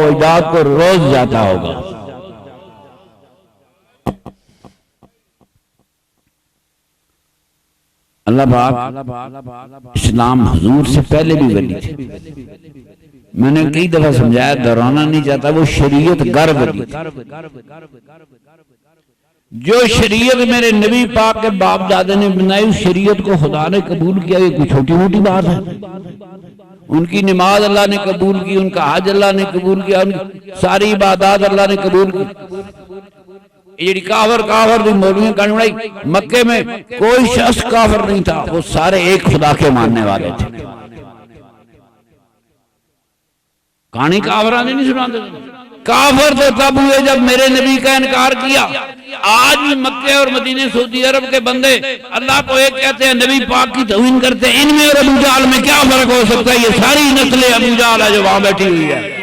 अजदाद को रोज जाता होगा। अल्लाह पाक इस्लाम हुजूर से पहले भी वली थे। मैंने कई दफा समझाया, दोहराना नहीं चाहता, वो शरीयत गर वली थी। जो शरीयत मेरे नबी पाक के बाप दादा ने बनाई, उस शरीयत को खुदा ने कबूल किया, ये कोई छोटी मोटी बात है? उनकी नमाज अल्लाह ने कबूल की, उनका हज अल्लाह ने कबूल किया, उनकी सारी इबादत अल्लाह ने कबूल की। ये काफर काफर दी मौलवियों का बनाई, मक्के में कोई शख्स काफर नहीं था, वो सारे एक खुदा के मानने वाले थे। कहानी काफर नहीं सुनाते। काफर तो तब हुए जब मेरे नबी का इनकार किया। आज भी मक्के और मदीने सऊदी अरब के बंदे अल्लाह को एक कहते हैं, नबी पाक की तौहीन करते हैं। इनमें और अबू जहल में क्या फर्क हो सकता है? ये सारी नस्लें अबू जहल है जो वहां बैठी हुई है।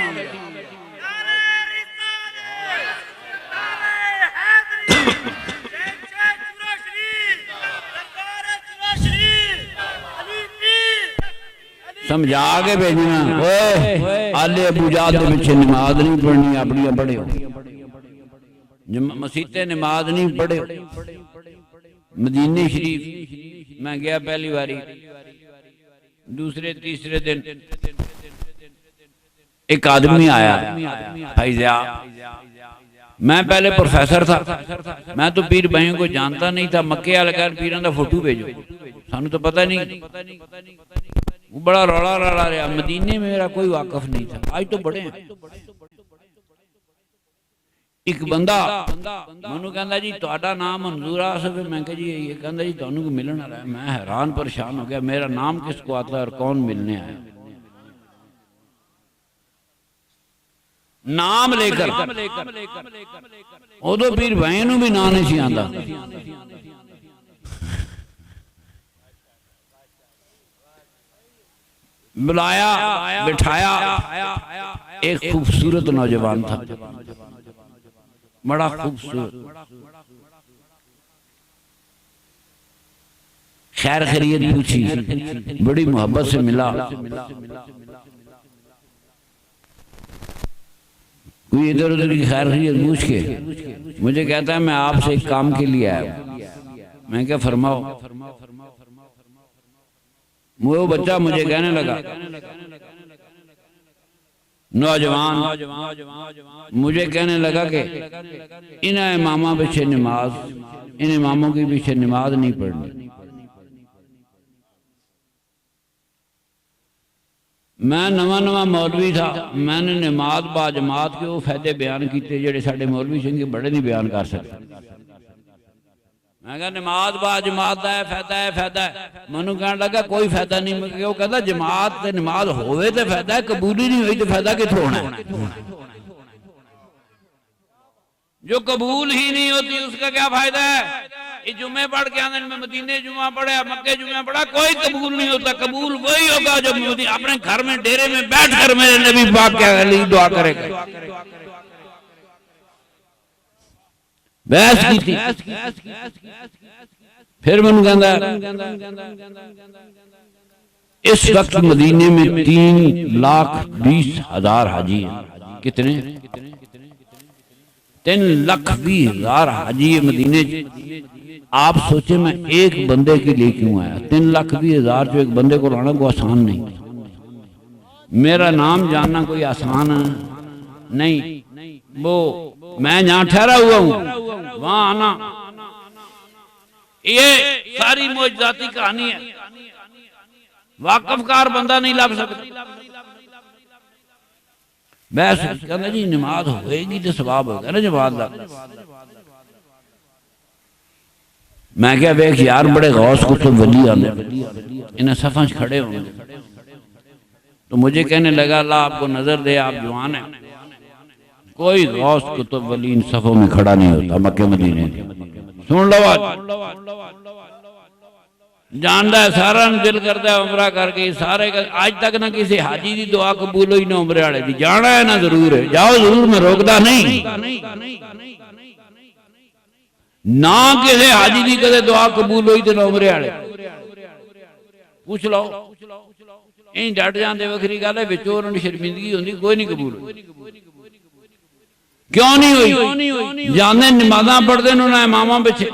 समझा के भेजना, आले अबू जहल के पीछे नमाज नहीं पढ़नी, अपनी पढ़े मसीते नमाज नहीं पढ़े। मदीने शरीफ मैं गया पहली बारी, दूसरे तीसरे दिन एक आदमी आया, फैज़िया। मैं पहले प्रोफेसर था, मैं तो पीर भाइयों को जानता नहीं था। मक्के वाले कह पीर का फोटो भेजो, सानू तो पता नहीं। वो बड़ा रौला रौला रहा। मदीने में मेरा कोई वाकफ नहीं था, आज तो बड़े हैं। एक बंदा मैनू कहता जी तुहाडा नाम मंजूर आसिफ है। मैं कहा जी ये कहता जी तुहानू मिलन आ रहा है। मैं हैरान परेशान हो गया, मेरा नाम किसको आता है और कौन मिलने आया? नाम लेकर उदो पीर भाई नू भी ना नहीं सी आंदा। बुलाया, बिठाया। एक खूबसूरत नौजवान था, बड़ा खूबसूरत, खैर खैरियत पूछी, बड़ी मोहब्बत से मिला। कोई इधर उधर की खैर खैरियत पूछ के मुझे कहता है मैं आपसे एक काम के लिए आया हूं। मैं क्या फरमाओ? वो बच्चा मुझे कहने लगा, नौजवान मुझे कहने लगा कि इन इमामा पीछे नमाज, इन इमामों के पीछे नमाज नहीं पढ़नी। मैं नवा नवा मौलवी था, मैंने नमाज बा जमात के वो फायदे बयान किए जेडे साडे मौलवी सिंह बड़े नहीं बयान कर सकते। मैं कहा नमाज बा जमात का है फायदा है, फायदा है। मैनू कहने लगा कोई फायदा नहीं। वो कहता जमात ते नमाज होवे तो फायदा है, कबूली नहीं हुई तो फायदा किथों होना है? जो कबूल ही नहीं होती उसका क्या फायदा है? ये जुम्मे पढ़ के आने में मदीने जुम्मा पढ़ा, मक्के जुम्मा पढ़ा, कोई कबूल नहीं होता। कबूल वही होगा जब अपने घर में डेरे में बैठ कर मेरे नबी पाक के लिए दुआ करेगा। बहस की थी। फिर मैनू कहता इस वक्त मदीने में 3,20,000 हाजी हैं। कितने? 3,20,000 हाजी है मदीने। आप सोचे मैं एक बंदे के लिए क्यों आया? 3,20,000 जो एक बंदे को लाना को आसान नहीं। मेरा नाम जानना कोई आसान नहीं। वो मैं जहां ठहरा हुआ हूं वहां आना, ये सारी मौजूदाती कहानी है। वाकफकार बंदा नहीं ला सकता। मैं कहना जी नमाज होएगी तो सवाब होगा ना जमात का। मैं क्या वेख यार बड़े गौस कुतुब वली आने इन्हें सफा खड़े होंगे। तो मुझे कहने लगा अल्लाह आपको नजर दे, आप जवान है। कोई गौस कुतुब वली इन सफों में खड़ा नहीं होता मक्के मदीने। सुन लो जानता है सारा दिल करता है उमरा करके सारे आज तक ना किसी हाजी की दुआ कबूल हुई ना उमरे वाले की। जाना है ना जरूर है, जाओ जरूर, मैं रोकता नहीं। ना किसी हाजी की कदे दुआ कबूल हुई तो ना उमरे वाले पूछ लो। इंज डट जाते वखरी गल है, विचों उन्होंने शर्मिंदगी होंदी, कोई नहीं कबूल। क्यों नहीं हुई? जाने नमाजा पढ़ते उन्होंने इमामा पिछे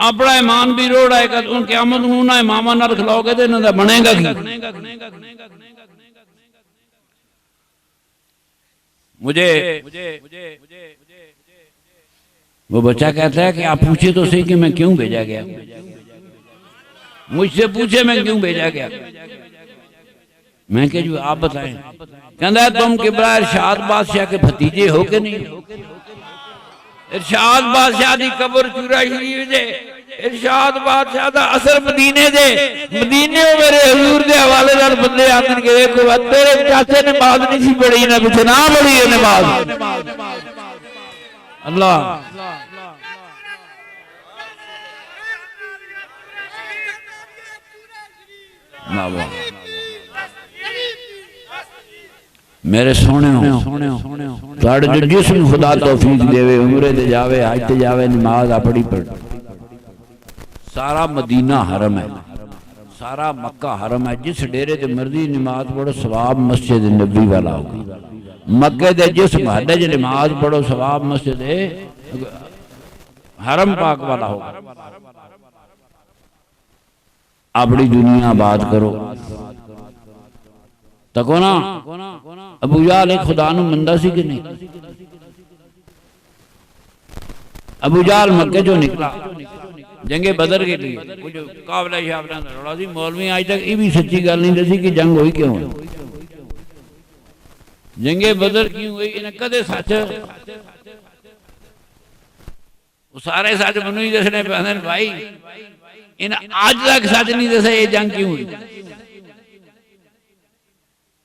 अपना ईमान भी रोड़ आएगा, उन क़यामत नूं उन्हां इमामा नाल खिलाओगे तो इन्हां दा बनेगा की? मुझे वो बच्चा कहता है कि आप पूछे तो सही कि मैं क्यों भेजा गया, मुझसे पूछे मैं क्यों भेजा गया। मैं कह जो आप बताएं। कहता है तुम किबरा इरशाद बादशाह के भतीजे हो के नहीं? इरशाद बादशाह की कब्र चूरा शरीफ दे, इरशाद बादशाह दा असर मदीने दे, मदीने मेरे हजूर के हवाले नाल बंदे आखन के देखो तेरे चाचे ने नमाज नहीं सी पढ़ी, ना कुछ ना पढ़ी है नमाज। अल्लाह मेरे सोने जिसम खुदा तौफीक देवे, उमरे ते जावे, हज ते जावे, नमाज अपनी पढ़। सारा मदीना हरम है, सारा मक्का हरम है। जिस डेरे ते मर्जी नमाज पढ़ो सवाब मस्जिद नबी वाला होगा। मक्के दे जिस महल्ले च नमाज पढ़ो सवाब मस्जिद हरम पाक वाला होगा। अपनी दुनिया आबाद करो तको ना। अबू जहल खुदा नूं मनदा सी कि नहीं? अबू जहल मक्के चों निकला जंगे बदर के लिए, कुछ काबला शाबला दा रौला सी। मौलवी आज तक ये भी सच्ची गल नहीं दसी कि जंग हुई क्यों है, जंगे बदर क्यों हुई। इन्हें कदे सच सारे सच मैनू ही दसने पैंदे भाई, इन्हें आज तक सच नहीं दसा ये जंग क्यों हुई।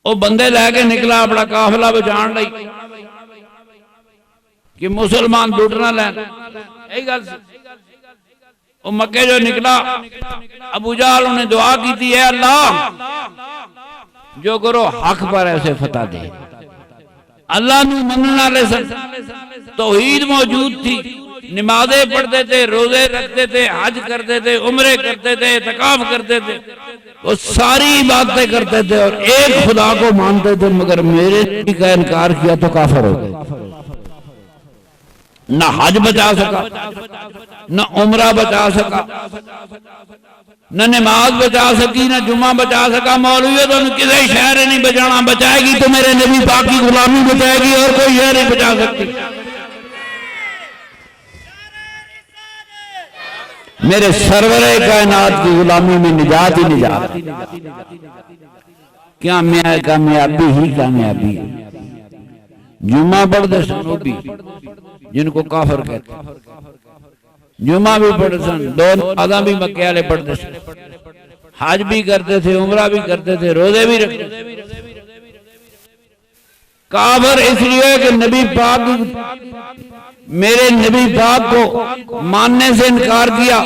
वो बंदे लैके निकला अपना काफिला बचाने लई कि मुसलमान लुट ना लैन, यही गल। वो मक्के जो निकला, अबू जहल ने दुआ की है अल्लाह जो करो हक पर ऐसे फतह दे। अल्लाह नूं मनने वाले तौहीद मौजूद थी, नमाजें पढ़ते थे, रोजे रखते थे, हज करते थे, उम्रे करते थे, इतिकाफ करते थे, वो सारी बातें करते थे और एक खुदा को मानते थे। मगर मेरे नबी का इनकार किया तो काफिर हो गए। न हज बचा सका, न उम्रा बचा सका, न नमाज बचा सकी, न जुम्मा बचा सका। मौलवी तो किसी शहर नहीं बचाना, बचाएगी तो मेरे नबी पाक की गुलामी बचाएगी और कोई शहर नहीं बचा सकती। मेरे सरवरे कायनात की गुलामी में निजात ही निजात। क्या कामयाबी ही कामयाबी है। जुम्मा पढ़ते सन वो भी जिनको काफिर कहते, जुम्मा भी पढ़ते सन, दो आदा भी मक्के वाले पढ़ते सन, हज भी करते थे, उम्रा भी करते थे, रोजे भी रखते थे। काफिर इसलिए कि नबी पाक, मेरे नबी पाक को मानने से इनकार किया।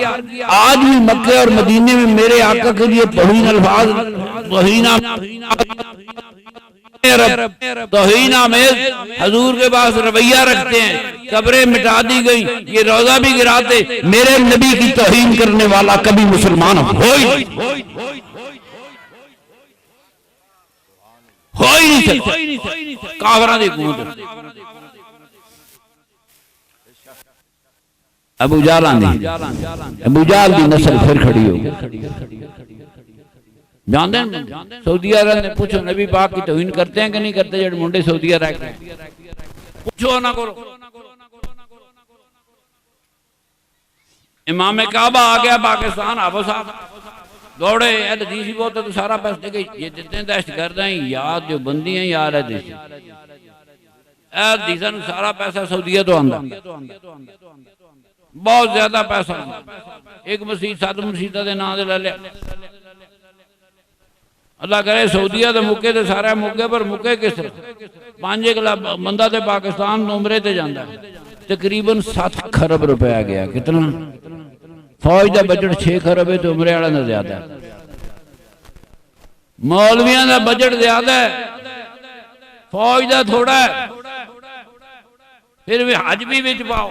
आज भी मक्के और मदीने में मेरे आका के लिए तौहीन अल्फाज, तौहीन आमेज हजूर के पास रवैया रखते हैं। कब्रें मिटा दी गई, ये रोजा भी गिराते। मेरे नबी की तौहीन करने वाला कभी मुसलमान हो ही नहीं सकता। काफिरां दी हुकूमत अबू जहल की नस्ल फिर खड़ी हो गई। जानते हैं सऊदी अरब ने पूछो नबी पाक की तौहीन करते हैं कि नहीं करते? जो मुंडे सऊदी अरब पूछो ना करो। इमाम काबा आ गया पाकिस्तान, आबो साहब दौड़े हदीस बहुत तो सारा पैसा दे गई। ये जितने दहशतगर्द हैं याद जो बंदी हैं यार है देसी हदीसा सारा पैसा सऊदीया तो आंदा, बहुत ज्यादा पैसा। एक मसीह 7 मसीदा के नाम से ले लिया। अल्लाह करे सऊदीया तो मुके तो सारा मुके, पर मुके किस तरह 5 बंदा तो पाकिस्तान उमरे ते जाता है। तकरीबन 7 खरब रुपया गया। कितना? फौज का बजट 6 खरब है तो उमरे वाला का ज्यादा है। मौलवियों का बजट ज्यादा है, फौज का थोड़ा है। फिर भी हज भी विच पाओ,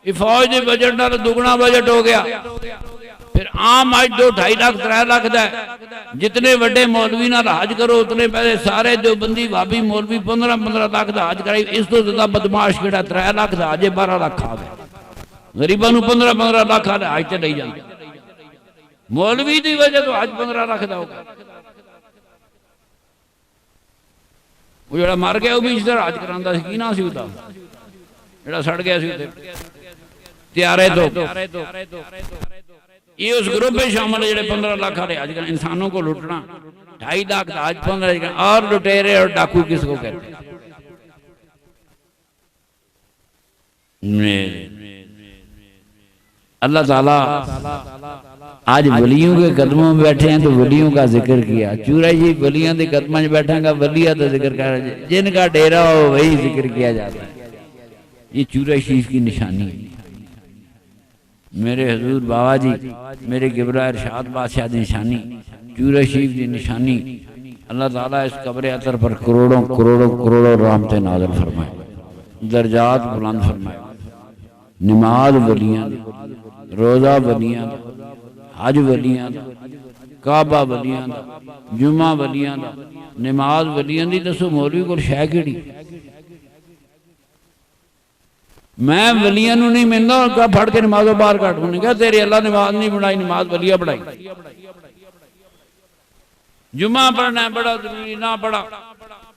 फौज के बजट नाल दुगना बजट हो गया। फिर आम अज 2-2.5 लाख 3 लाख का जितने बड़े मौलवी नाल हज करो उतने पैसे सारे देवबंदी भाभी मौलवी 15-15 लाख का हज कराई। इस तो ज्यादा बदमाश किहड़ा 3 लाख का हज 12 लाख आ गए। गरीबों 15-15 लाख हज ते नहीं जाते। मौलवी की वजह तो हज 15 लाख का होगा। वो जो मर गया वो भी इस तरह हज करा की ना जो सड़ गया त्यारे तो ये उस ग्रुप में शामिल है जो 15 लाख वाले आजकल इंसानों को लुटना 2.5 लाख आज 15 और लुटेरे और डाकू किसको कहते हैं। अल्लाह ताला आज वलियों के कदमों में बैठे हैं तो वलियों का जिक्र किया। चूरा जी वलियों के कदमों में बैठेगा वलिया का जिक्र कर, जिनका डेरा हो वही जिक्र किया जाता है। ये चूरा शरीफ की निशानी है। मेरे हजूर बाबा जी मेरे गिबरा इरशाद बादशाह की निशानी चूरा शरीफ की निशानी। अल्लाह ताला इस कब्र अतर पर करोड़ों करोड़ों करोड़ों रहमतें नाज़िल फरमाए, दर्जात बुलंद फरमाए। नमाज वलियां रोज़ा वलियां हज वलियां काबा वलियां जुमा वलियां नमाज वलियां दी। दसो मौलवी को शै केड़ी? मैं वलियां नूं नहीं मिलता उनका फड़ के नमाजों बाहर कट उन्हें कहा तेरे अल्लाह नमाज नहीं बनाई, नमाज वलिया पढ़ाई। जुमा पढ़ना बड़ा जरूरी, ना पढ़ा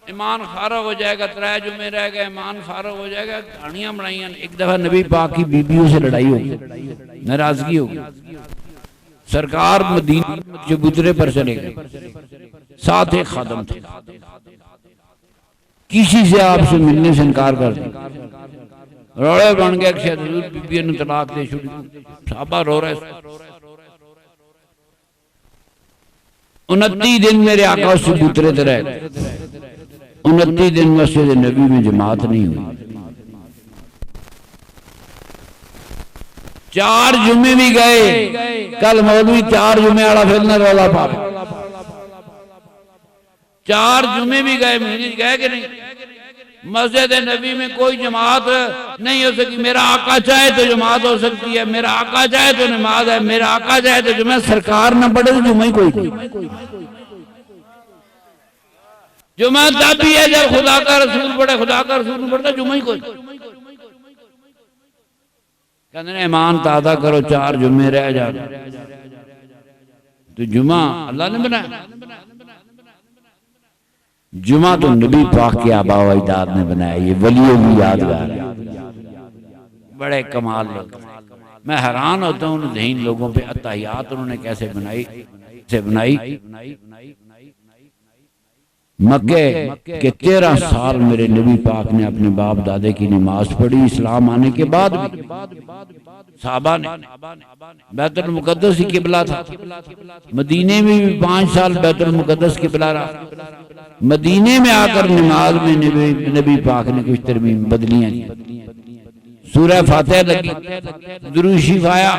ईमान फारग हो जाएगा। 3 जुमे रह गए ईमान फारग हो जाएगा। कहानियां बनाई। एक दफा नबी पाक की बीबियों से लड़ाई होगी, नाराजगी होगी। सरकार मदीना चबूतरे पर चले गए, साथ एक खादम थे, किसी से आपसे मिलने से इनकार कर दिया। रोड़े बन गया कि बीबियों ने तलाक दे छुड़ी। साहबा रो रहे। 29 दिन मेरे आका उस चबूतरे ते रह गए। 29 दिन मस्जिद नबी में जमात नहीं हुई। 4 जुमे भी गए। कल मौलवी 4 जुमे वाला फिर न रौला पा। 4 जुमे भी गए, महीने गए कि नहीं। मस्जिद नबी में कोई जमात नहीं हो सकी। मेरा आका चाहे तो जमात हो सकती है, मेरा आका चाहे तो नमाज है, मेरा आका चाहे तो जुमे। सरकार न पढ़े तो जुमा ही कोई नहीं। जुमा तब भी है जब खुदा का रसूल पढ़े, खुदा का रसूल नहीं पढ़ता जुमा ही कोई। कहते ईमान ताज़ा करो, 4 जुमे रह जा। तो जुमा अल्लाह ने बनाया। जुमा तो नबी पाक के आबा व अजदाद ने बनाया। ये वलियों की यादगार है। बड़े कमाल लोग। मैं हैरान होता हूँ ज़हीन लोगों पे अत्तहियात उन्होंने कैसे बनाई। मक्के के 13 साल मेरे नबी पाक ने अपने बाप दादे की नमाज पढ़ी। इस्लाम आने के बाद भी साहबा ने बैतुल मुकद्दस ही किबला था। मदीने में भी 5 साल बैतुल मुकद्दस किबला रहा। मदीने में आकर नमाज में नबी पाक ने कुछ तरमीम बदलियां की। सूरह फातिहा लगी, दुरूद शरीफ आया।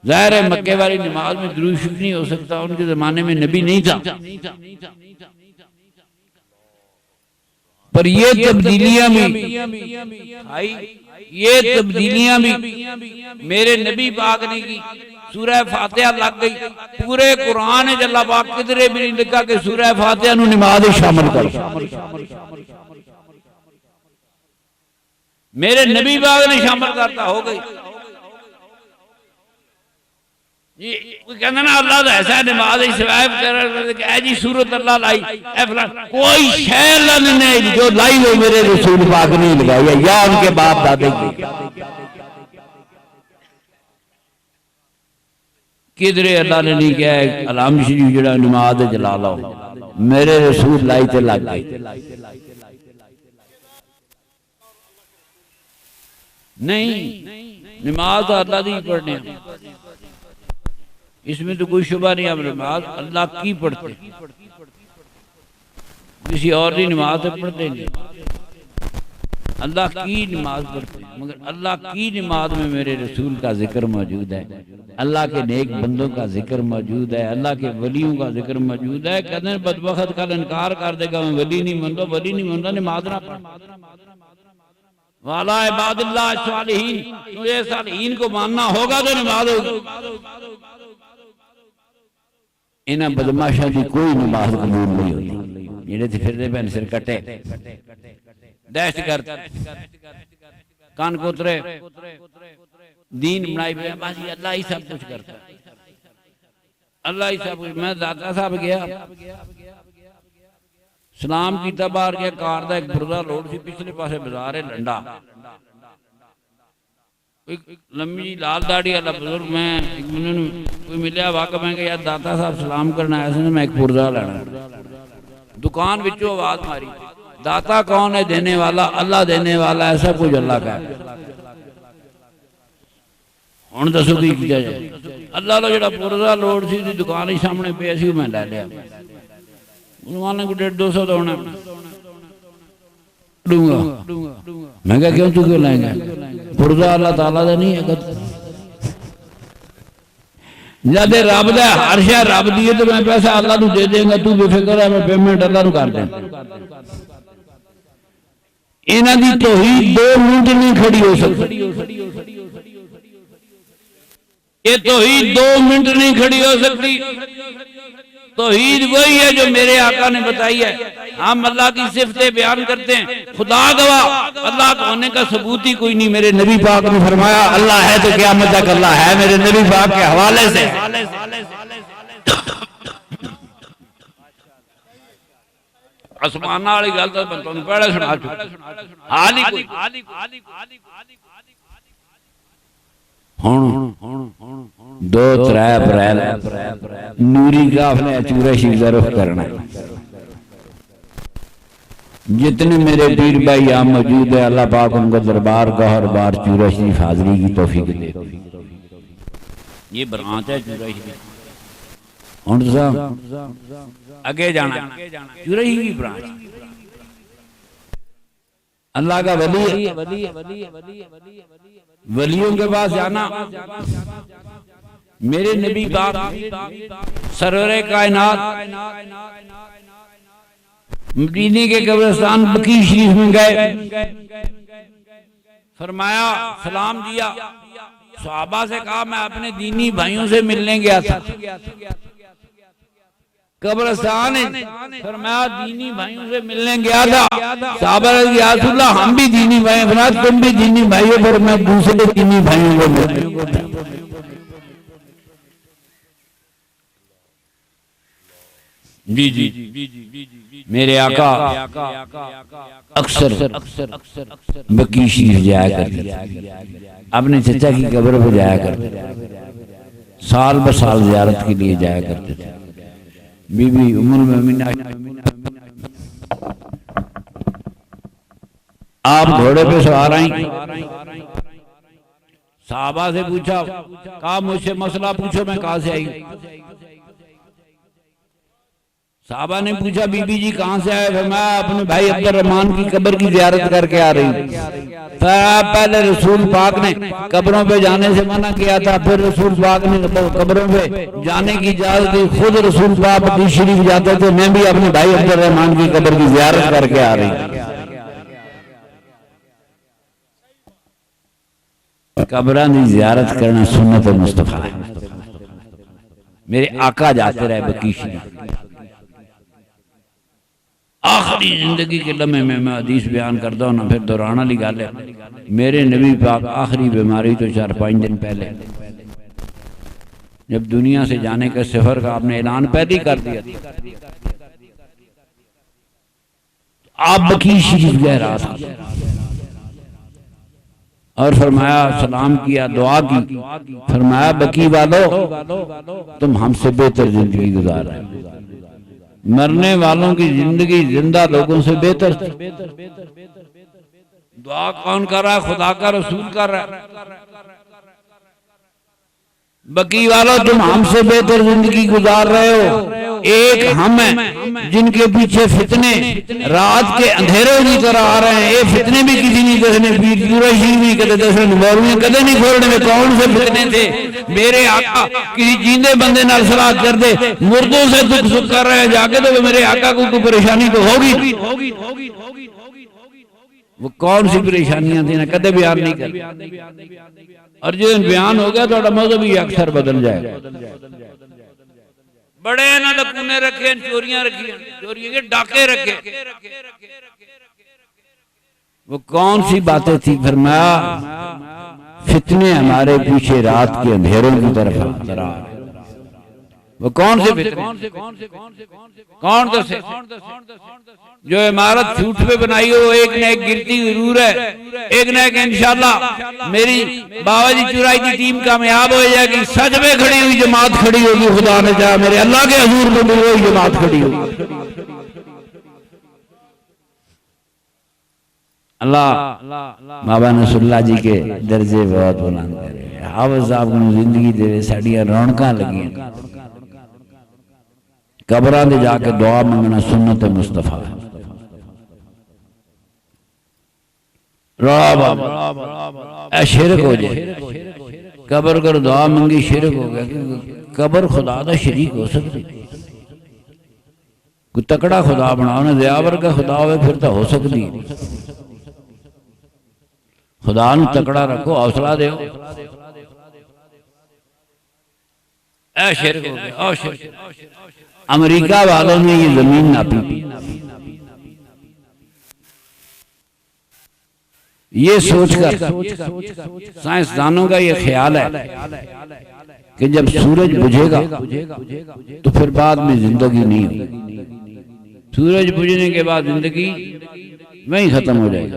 जाहिर है मक्के वाली नमाज में दुरूद शरीफ नहीं हो सकता, उनके जमाने में नबी नहीं था। पर ये तब्दीलियां भी आई, ये तब्दीलियां भी मेरे नबी पाक ने की। सूरह फातिहा लग गई। पूरे कुरान अल्लाह पाक किधरे भी नहीं लिखा कि सूरह फातिहा नूं नमाज में शामिल कर। मेरे नबी पाक ने शामिल करता हो गई। कहते ना अल्लाह तो ऐसा नमाज जी सूरत अल्लाह लाई कोई शय अल्लाह ने जो लाई वो मेरे रसूल पाक नहीं लगाई या उनके बाप दादे की। किधरे अल्लाह ने नहीं कहा अलाम शरीफ जड़ा नमाज जला लो, मेरे रसूल लाई ते लग गई। नहीं, नमाज तो अल्लाह दी पढ़ने, इसमें तो कोई शुबा नहीं। आप नमाज अल्लाह की पढ़ते, किसी और की नमाज पढ़ते नहीं, अल्लाह की नमाज पढ़ते। मगर अल्लाह की नमाज में मेरे रसूल का जिक्र मौजूद है, अल्लाह के नेक बंदों का जिक्र मौजूद है, अल्लाह के वलियों का जिक्र मौजूद है। कहते हैं बदबख्त कल इनकार कर देगा, मैं वली नहीं मानता, वली नहीं मानता, नमाज ना पढ़। वाला इबादिल्लाह सालिहीन, तुझे सालिहीन को मानना होगा तो नमाज होगी। इन्हां बदमाशां की कोई नमाज कबूल नहीं होती, जेड़े थे फिरदे पैन सिर कटे दहशतगर्द कान कोतरे दीन बनाई पे बस अल्लाह ही सब कुछ करता है, अल्लाह ही सब कुछ। मैं दाता साहब गया सलाम किया बाहर गया, कार का एक बुरदा लोड सी, पिछले पासे बाजार है लंडा, लम्मी जी लाल दाढ़ी वाला बुजुर्ग, मैं कोई मिलया वाकई, मैं यार दाता साहब सलाम करना आया था, मैं एक बुरदा लेना। दुकान विचों आवाज मारी, दाता कौन है? देने वाला अल्लाह देने वाला है, सब कुछ अल्लाह का है। हुण दसो की किया जाए? अल्लाह का जो बुरदा लोड सी दुकान ही सामने पे सी, मैं लै लिया। मुसलमान को 150-200 तो होना दूंगा। मैं क्या क्यों, तू क्यों लाएंगे? बुरदा अल्लाह ताला दा नहीं है। जब रब दा हर शय रब दी है तो मैं पैसा अल्लाह नूं दे देंगा, तू बेफिक्र है, मैं पेमेंट अल्लाह नूं कर दें। इन्हां दी तौहीद 2 मिनट नहीं खड़ी हो सकती, ये तौहीद 2 मिनट नहीं खड़ी हो सकती। तौहीद वही है जो मेरे आका ने बताई है। हम अल्लाह की सिफतें बयान करते हैं, खुदा गवाह अल्लाह का होने का सबूत ही कोई नहीं। मेरे नबी पाक ने फरमाया अल्लाह है तो क़यामत तक अल्लाह है, मेरे नबी पाक के हवाले से। आसमाना वाली गल तो मैं तुहानू पहले सुना चुका, हाल ही कोई हुण 2-3 अप्रैल नूरी काफले चूरा शीज़ा रुख करना है। जितने मेरे पीर भाई यहाँ मौजूद है, अल्लाह पाक उनको दरबार का हर बार चूरा शरीफ हाजिरी की तौफीक दे। ये बरात है चूरा शरीफ, हुण आगे जाना चूरा शरीफ की बरात। अल्लाह का वली वलियों के पास जाना। मेरे नबी पाक सरवरे कायनात मदीने के कब्रिस्तान बकी शरीफ में गए, फरमाया सलाम दिया, सहाबा से कहा मैं अपने दीनी भाइयों से मिलने गया था। कब्रिस्तान फरमाया दीनी भाइयों से मिलने गया था। सहाबा या रसूल अल्लाह हम भी दीनी भाई, फरमाया तुम भी दीनी भाइयों, पर मैं दूसरे दीनी भाइयों को मिलने। जी जी मेरे आका अक्सर बकी शरीफ जाया करते, अपने चचा की कब्र पर जाया करते, साल ब साल ज़ियारत के लिए जाया करते थे। बीबी उम्मुल मोमिनीन आप घोड़े पे सवार आई, साहबा से पूछा, कहा मुझसे मसला पूछो, मैं कहाँ से आई? साहबा ने पूछा बीबी जी कहाँ से आए? मैं अपने भाई अब्दुल रहमान की कब्र की ज़ियारत करके आ रही। पहले रसूल पाक ने कब्रों पे जाने से मना किया था, फिर रसूल पाक ने कब्रों पे जाने की इजाजत दी, खुद रसूल पाक बकी शरीफ जाते थे। मैं भी अपने भाई अब्दुल रहमान की कब्र की ज़ियारत करके आ रही। कब्रां की ज़ियारत करना सुन्नत मुस्तफा है। मेरे आका जाते रहे बकी शरीफ। आखिरी जिंदगी के लम्हे में मैं हदीस बयान करता हूँ ना, फिर दोहराना वाली गल है। मेरे नबी पाक आखिरी बीमारी तो 4-5 दिन पहले जब दुनिया से जाने के सफर का आपने ऐलान पहले ही कर दिया, आप बकी शरीफ गए रात और फरमाया सलाम किया, दुआ की, फरमाया बकी वालों तुम हमसे बेहतर जिंदगी गुजार रहे हो। मरने वालों की जिंदगी जिंदा लोगों से बेहतर थी। दुआ कौन कर रहा है? खुदा का रसूल कर रहा है। बकी वालों तुम हमसे बेहतर जिंदगी गुजार रहे हो। एक हम हैं जिनके पीछे फितने रात के अंधेरों की तरह आ रहे हैं। ये फितने भी किसी नहीं दसने, पीर कुरैशी भी कदे दसने, मौलवी कदे नहीं खोलने में कौन से फितने थे। मेरे आका किसी जींदे बंदे नाल सलाह कर दे, मुर्दों से दुख सुख कर रहे हैं जाके, तो मेरे आका को कोई परेशानी तो होगी। वो कौन सी परेशानियां थी ना कदे बयान नहीं कर। और जो बयान हो गया तो मजहब ही अक्सर बदल जाएगा। बड़े ना लकूने रखे, चोरियां रखी, चोरियों के डाके रखे। वो कौन सी बातें थी? फरमाया फितने हमारे पीछे रात के अंधेरों की तरफ आ। वो कौन से फितने? कौन दसे? जो इमारत झूठ पे बनाई हो, एक न एक गिरती जरूर है, एक न एक इंशाल्लाह मेरी बाबा जी चुराई की टीम कामयाब हो जाएगी। सच में खड़ी हुई जमात खड़ी होगी, खुदा ने चाहा मेरे अल्लाह के हजूर में भी वही जमात खड़ी होगी। अल्लाह बाबा नसरुल्लाह जी के दर्जे बहुत बुलंद करे, हाफिज साहब को जिंदगी देवे, साड़ियां रौनकां लगियां। कबरां दे जाके दुआ मंगना सुन्नत मुस्तफा है। रौला शिरक हो जाए, कबर कर दुआ मंगी शिरक हो गया। कबर खुदा दा शरीक हो सकती, कोई तकड़ा खुदा बनाओ ना, दयावर का खुदा हो फिर तो हो सकती। खुदा नूं तकड़ा रखो, हौसला दो। ऐ शिरक हो गया, शिरक। अमेरिका वालों ने ये जमीन नापी, ये सोचकर साइंसदानों का ये ख्याल है कि जब सूरज बुझेगा तो फिर बाद में जिंदगी नहीं होगी। सूरज बुझने के बाद जिंदगी वहीं खत्म हो जाएगी।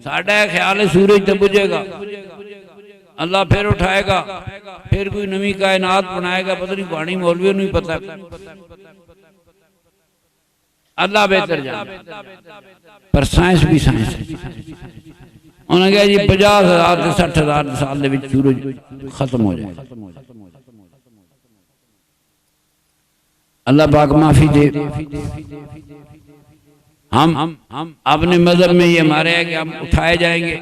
साडा ख्याल है सूरज तो बुझेगा, अल्लाह फिर उठाएगा, फिर कोई नवी कायनात बनाएगा। पता नहीं पानी मौलवियों नहीं पता, अल्लाह बेहतर जाने। पर साइंस भी साइंस है। उन्होंने कहा जी 50,000 से 60,000 साल के सूरज खत्म हो जाए। अल्लाह पाक माफी दे। हम अपने मजहब में ये हमारे है कि हम उठाए जाएंगे,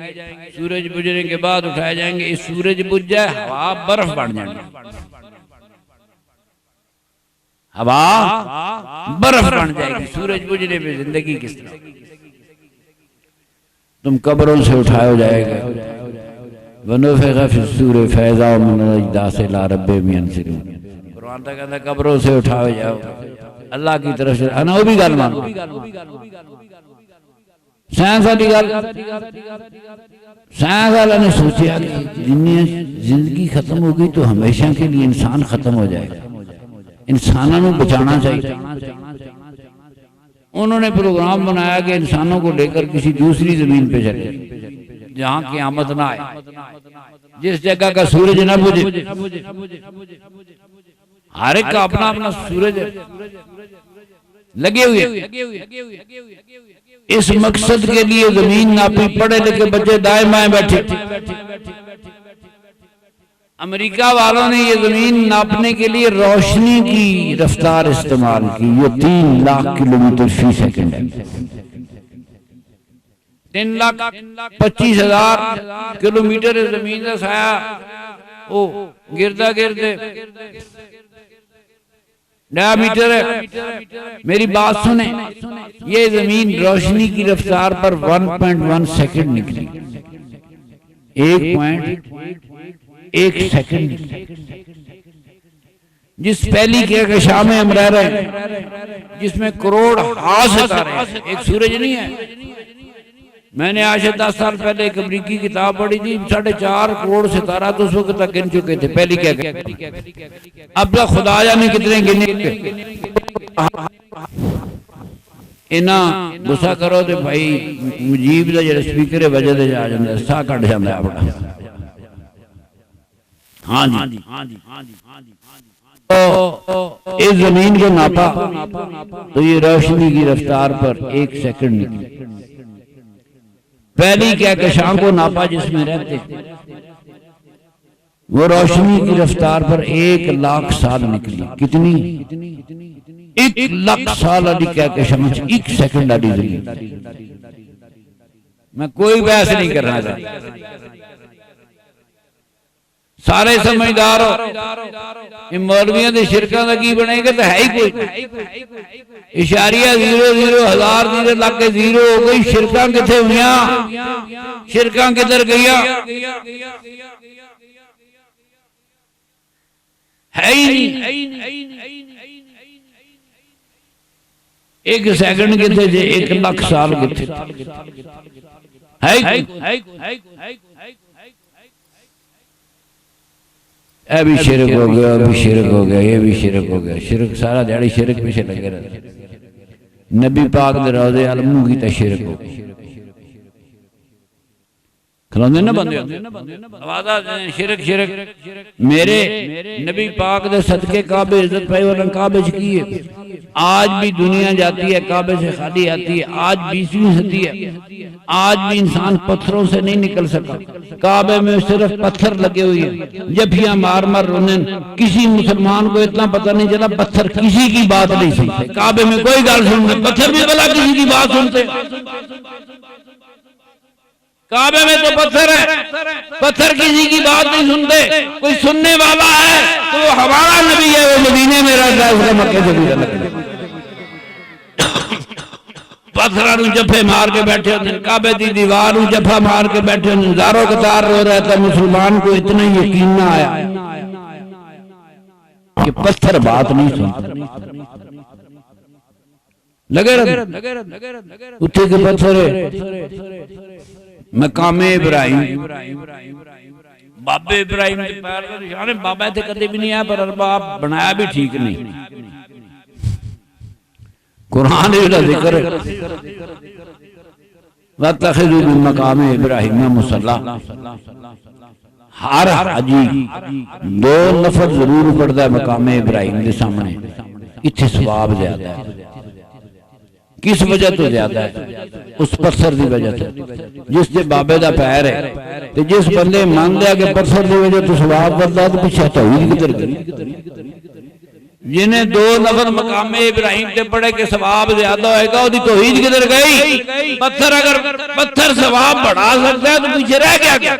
सूरज बुझने के बाद उठाए जाएंगे। इस सूरज बुझ जाए, हवा बर्फ बन जाएगी, हवा बर्फ बन जाएगी। सूरज बुझने पे जिंदगी किस तरह? तुम कब्रों से उठाए जाएगा। सूर फैजा ला रब्बे मियन सिरू, कुरान तक कहता कब्रों से उठाए जाओ अल्लाह की तरफ से। है ना, वो भी गल मानो, साइंस वाली गल। साइंस वाला ने सोचा कि दुनिया जिंदगी खत्म होगी तो हमेशा के लिए इंसान खत्म हो जाएगा, इंसानों को बचाना चाहिए। उन्होंने प्रोग्राम बनाया कि इंसानों को लेकर किसी दूसरी जमीन पे चले जहां क़यामत ना आए, जिस जगह का सूरज ना बुझे। हर एक का अपना अपना सूरज लगे हुए। इस मकसद के लिए जमीन नापी, पढ़े लिखे बच्चे दाएं बाएं बैठे। अमेरिका वालों ने ये जमीन नापने के लिए रोशनी की रफ्तार इस्तेमाल की। ये 3 लाख किलोमीटर फी सेकंड है। 3,25,000 किलोमीटर जमीन का साया ओ गिरदा गिरदे डायमीटर है। मेरी बात सुने, ये जमीन रोशनी की रफ्तार पर 1.1 सेकंड निकली। 1.1 सेकंड। जिस पहली कहकशां में हम रह रहे हैं, जिसमें करोड़ सितारे हैं, एक सूरज नहीं है। मैंने आज से 10 साल पहले एक अमरीकी किताब पढ़ी थी, 4.5 करोड़ सितारा तो उस वक्त तक गिन चुके थे पहली कहकशां। अब तक खुदा जाने कितने गिने। इना गुस्सा करो तो भाई मुजीब का जो स्पीकर है वजह से आ जाता, साह कट जाता है अपना। हाँ जी, तो इस जमीन को नापा तो ये रोशनी की रफ्तार पर 1 सेकंड निकली। पहली कहकशां को नापा जिसमें रहते, वो रोशनी की रफ्तार पर 1 लाख साल निकली। कितनी? 1 लाख साल वाली कहकशां 1 सेकंड वाली जमीन। मैं कोई बहस नहीं कर रहा था। सारे समझदार हो, मौलवियों के शिरकों का की बनेगा तो है ही कोई। इशारिया 0 0 1000 0 लाख के 0 हो गई। शिरका किथे हुई, शिरका किधर गई? है ही नहीं। 1 सेकंड किथे जे 1 लाख साल किथे है। ये भी शिरक हो गया, भी शिरक हो गया, ये भी शिरक हो गया। शिरक सारा दिहाड़ी शिरक पीछे लगे रहते। नबी पाक दे रोज़े आलम की तो शिरक हो गई। खलोंदे ना बंदे आवाज़ शिरक शिरक। मेरे नबी पाक दे सदके काबे इज्जत पाई और काबे की है। आज भी दुनिया जाती है काबे से खाली आती है। आज 20वीं सदी है, आज भी इंसान पत्थरों से नहीं निकल सका। काबे में सिर्फ पत्थर लगे हुए हैं, जफियां मार मार रोने। किसी मुसलमान को इतना पता नहीं चला पत्थर किसी की बात नहीं सुनते। काबे में कोई गाल सुनते, पत्थर भी भला किसी की बात सुनते? काबे में तो पत्थर है, पत्थर किसी की बात नहीं सुनते। कोई सुनने वाला है तो वो हमारा नबी है, वो मदीने में रहता है, उसका मक्के से भी अलग। पत्थर जफे मार के बैठे होते, काबे की दीवार जफा मार के बैठे होते, हजारों कतार रो रहा था। मुसलमान को इतना यकीन ना आया कि पत्थर बात नहीं सुनता। लगे उठे के पत्थर मकामे इब्राहिम, बाबे इब्राहिम के पैर का निशान है। बाबा थे कदे भी नहीं आया, पर अरबाब बनाया भी ठीक नहीं। कुरान जिक्र वत्तखिज़ू मिन मकामे इब्राहिम मुसल्ला। हर हाजी 2 लफ्ज़ जरूर पढ़ता है मकामे इब्राहिम के सामने। इत्थे सवाब ज्यादा है। किस वजह तो ज्यादा है? उस पत्थर की वजह से जिसके बाबे का पैर है। तो जिस बंदे मान लिया कि पत्थर की वजह तो सवाब बढ़ता है, तो पीछे तौहीद किधर गई? जिन्हें 2 लफ्ज़ मकामे इब्राहिम के पढ़े के सवाब ज्यादा होगा, उसकी तौहीद किधर गई? पत्थर अगर पत्थर सवाब बढ़ा सकता है तो पीछे रह गया क्या?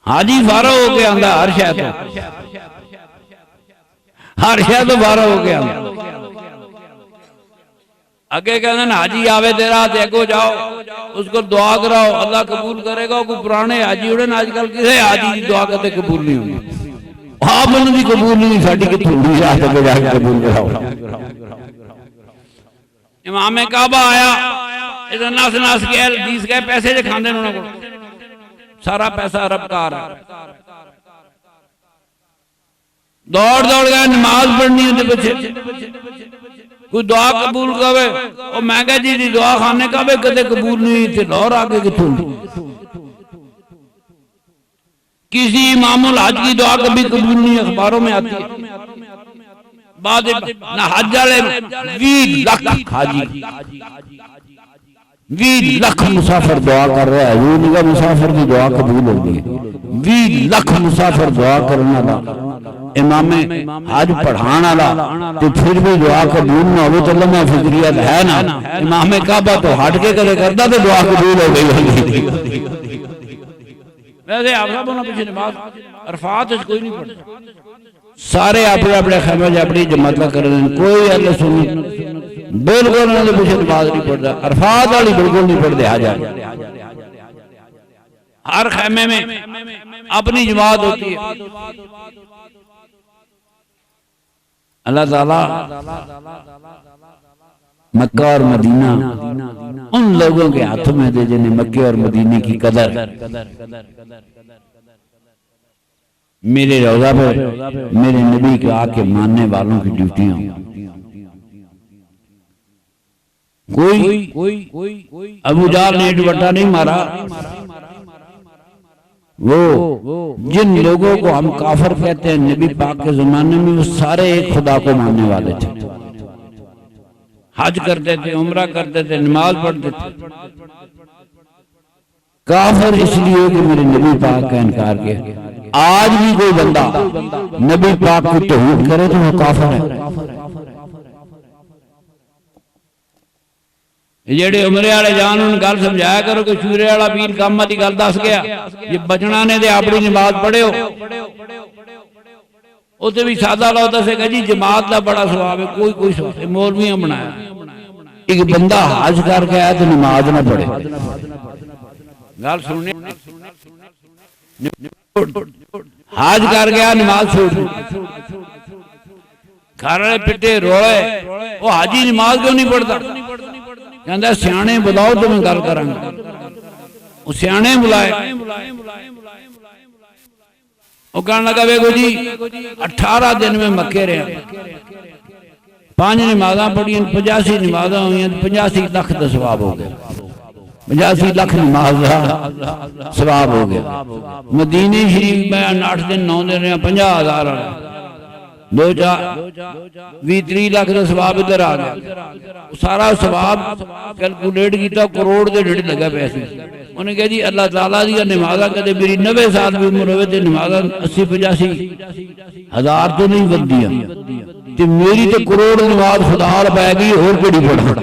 हाजी फारो हो गया आंदा हर शय तो, हर शय तो फारो हो गया। आगे कहते हाजी आवे तेरा देखो जाओ, उसको दुआ कराओ, अल्लाह कबूल करेगा। कोई पुराने हाजी उड़े आजकल किसी हाजी की दुआ कदे कबूल नहीं होगी। आप उन्होंने कबूल नहीं, साड़ी कि थोड़ी जाके कबूल कराओ। इमाम काबा आया, इधर नस नस के हदीस के पैसे जो खाते उन्होंने को सारा पैसा अरब का आ रहा। दौड़ दौड़ गया नमाज पढ़नी है बच्चे। कोई दुआ कबूल करे और महंगा जी की दुआ खाने का भी कदे कबूल नहीं थे। लाहौर आगे कितों किसी इमामुल हज की दुआ कभी कबूल नहीं, अखबारों में आती है। बाद ना हज वाले 20 लाख हाजी 20 लाख मुसाफिर दुआ कर रहा है। वो निगाह मुसाफिर की दुआ कबूल हो गई। 20 लाख मुसाफिर दुआ करने वाला इमाम हज पढ़ाने वाला तो फिर भी दुआ कबूल ना हो तो लम्हा फिक्रियत है ना। इमाम काबा तो हट के करे करता तो दुआ कबूल हो गई। वैसे आप सब पीछे नमाज अरफात कोई नहीं पढ़ता, सारे अपने अपने खैमे अपनी जमात कर रहे हैं। कोई अल्लाह सुनी बिल्कुल उन्होंने पीछे नमाज नहीं पढ़ता। अरफात वाली बिल्कुल नहीं पढ़ते। हाजा हर खैमे में अपनी जमात होती है। अल्लाह ताला मक्का और मदीना उन लोगों के हाथों में दे जिन्हें मक्के और मदीने की कदर। मेरे रोजा पर मेरे नबी के आके मानने वालों की ड्यूटियां। कोई अबू जहल ने दुपट्टा नहीं मारा। वो जिन लोगों को हम काफिर कहते हैं नबी पाक के जमाने में, वो सारे एक खुदा को मानने वाले थे। हज करते थे, उम्रा करते थे, नमाज पढ़ते थे। काफिर इसलिए कि मेरे नबी पाक का इनकार किया। आज भी कोई बंदा नबी पाक की तौहीद करे तो वो काफिर है। जेड़े उमरे वाले जान उन गल समझाया करो कि चूरे वाला पीर काम की गल दस गया, जे बचना ने तो अपनी नमाज पढ़ियो। उसे भी सादा लो दसेगा जी जमात का बड़ा स्वभाव है, कोई कोई स्वभाव मौलवियां बनाया। एक बंदा हज करके आया तो नमाज ना पढ़े, गल सुनने हज कर गया नमाज छोड़, घर वाले पिटे रोए, वो हाजी नमाज क्यों नहीं पढ़ता? कहता सियाने बुलाओ तो मैं गल करांगा। वो सियाने बुलाए, वो कहने लगा वेखो जी 18 दिन में मक्के रहे, 5 नमाजा पढ़ियां, 85 नमाजा हुई, 85 लाख का सवाब हो गया। 85 लाख नमाज का सवाब हो गया। मदीने शरीफ में 8 दिन 9 दिन रहा, 50,000 2 4 20 30 लाख का सवाब इधर आ गया। सारा सवाब कैलकुलेट किया, करोड़ के डेढ़ लगा पैसे। उन्हें कहा जी अल्लाह ताला दी नमाजा कदे मेरी 90 साल की उम्र हो नमाजा 80-85 हज़ार तो नहीं बनदियां, ते मेरी तो करोड़ नमाज खुदा पै गई, होर केड़ी पढ़ा।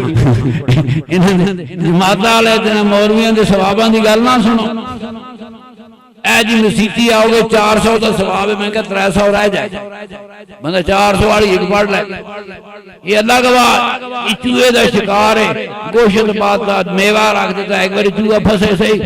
नमाजा वाले मौलवियों के सवाबां की गल ना सुनो। ऐ जी मसीती आओगे 400 का सवाब है, मैं क्या 300 रह जाए, बंदा 400 वाली एक पढ़ ले। ये अल्लाह गवाह चूहे का शिकार है, गोश्त पाता मेवा रख देता, एक बार चूहा फसे सही,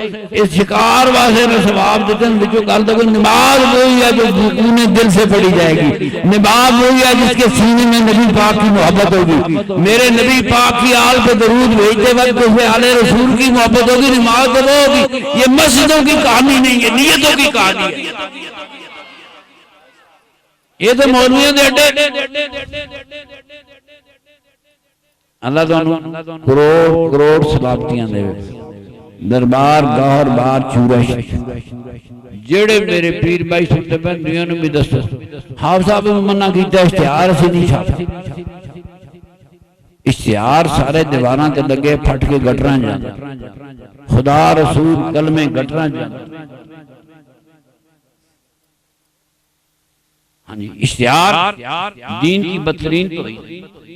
इस शिकार वास्ते ने सवाब देते हैं। गल तो नमाज वही है जो ने दिल से पढ़ी जाएगी, नमाज वही है जिसके सीने में नबी पाक की मोहब्बत होगी। मेरे नबी पाक की आल पे दरूद भेजते वक्त उसमें आले रसूल की मोहब्बत होगी, नमाज तो वो होगी। ये मस्जिदों की कहानी नहीं है, नियतों की कहानी है। ये तो मौलवियों के अड्डे। अल्लाह करोड़ करोड़ सलामतियां देवे। दरबार गौर बार चूरश जेड़े मेरे पीर भाई सुनते पे दुनिया भी दस हाफ साहब ने मना किया, इश्तिहार असीं नहीं छापते। इश्तिहार सारे दीवारां ते लगे, फट के गटरां जांदा, खुदा रसूल कलमे गटरां जांदा। हाँ जी, इश्तिहार दीन की बदतरीन तो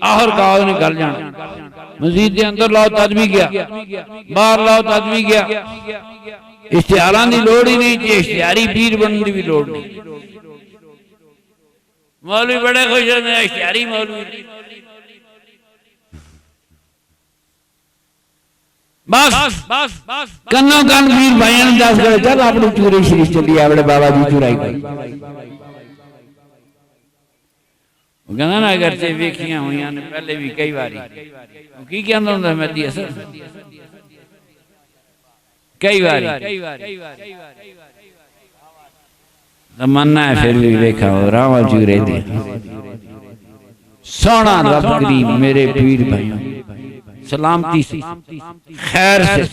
आखिर कागज ने गल जाना। मस्जिद के अंदर लाओ तद भी गया, बाहर लाओ तद भी गया। इश्तिहारां की लोड़ ही नहीं, इश्तिहारी पीर बनने की भी लोड़ नहीं। मौलवी बड़े खुश होते इश्तिहारी मौलवी, बस बस बस कन्नो कन पीर भाइयों ने 10 करे चल अपनी चूरी शरीफ चली अपने बाबा जी चुराई गई। कहना ना अगर से वेखियां हुई ने पहले भी कई बारी की कहता हूं मैं दी असर कई बारी तमन्ना है फिर भी देखा हो रावल चूरे दे सोना रब करीम मेरे पीर भाइयों सलामती से खैर से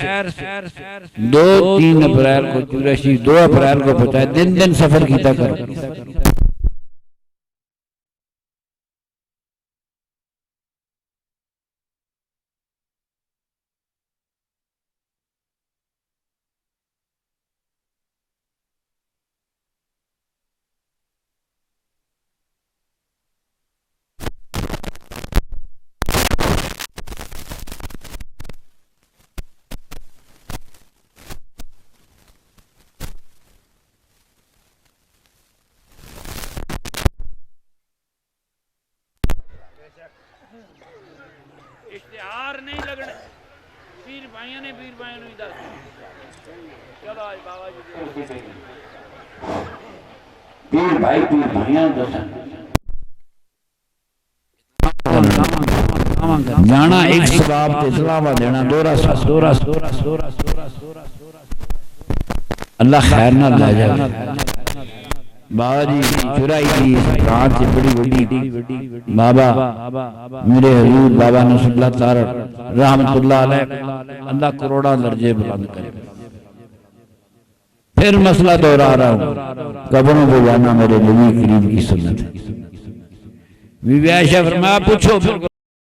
2-3 अप्रैल को चूरशी 2 अप्रैल को पहुंचाए, दिन दिन सफर किया करो। इश्तिहार नहीं लगना, पीर भाइयों ने दस चलो आज बाबा जी पीर भाइयों दस जाना एक सवाब ते सलावा देना दोरा अल्लाह खैर ना ले जाए। बाबा जी चुराई थी प्रांत से बड़ी बड़ी बाबा मेरे हजूर बाबा नसरुल्लाह तारड़ रहमतुल्लाह अलैह अल्लाह करोड़ा दर्जे बुलंद करे। फिर मसला दोहरा रहा हूँ, कब्रों को जाना मेरे नबी करीम की सुन्नत है। बीबी आयशा फरमाया पूछो